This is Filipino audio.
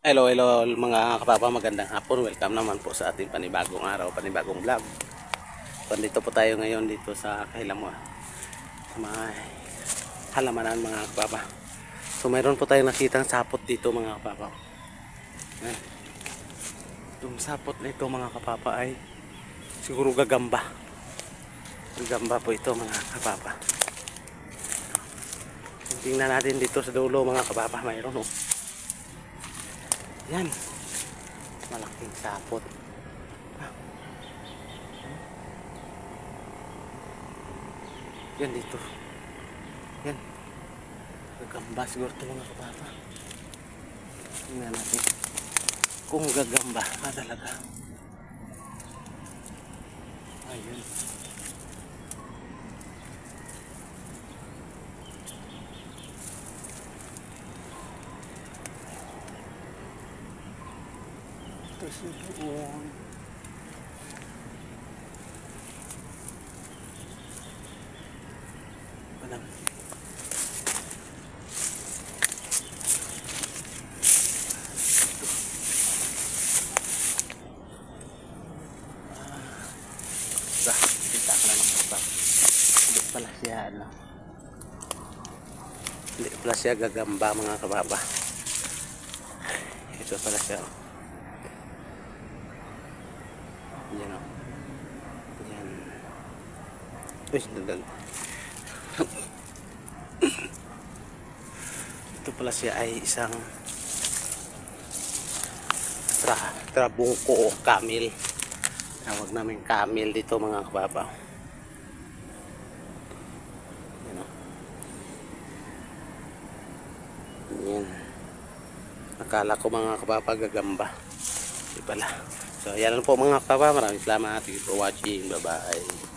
Hello, hello mga kapapa, magandang hapon. Welcome naman po sa ating panibagong araw, panibagong vlog. Pandito po tayo ngayon dito sa Kahilamwa, sa mga halamanan mga kapapa. So mayroon po tayong nakitang sapot dito mga kapapa. Itong sapot na ito mga kapapa ay siguro gagamba. Gagamba po ito mga kapapa. Tingnan natin dito sa dulo mga kapapa, mayroon oh. Yan, malaking sapot. Yan dito. Yan, gagamba siguro ito mga kapapa. Tingnan natin kung gagamba talaga. Ayun. Ito si doon. Alam. Kita ka na ng kapag. Hindi pala siya ano. Hindi pala siya gagamba mga kababa. Ito pala siya. Yan o. Yan. Uy, nagal. Ito pala siya ay isang trabungko o camel. Tawag namin camel dito mga kababa. Yan o. Yan. Akala ko mga kababa gagamba. Di pala. So yan po mga kababa. Maraming salamat. Thank you for watching. Bye bye.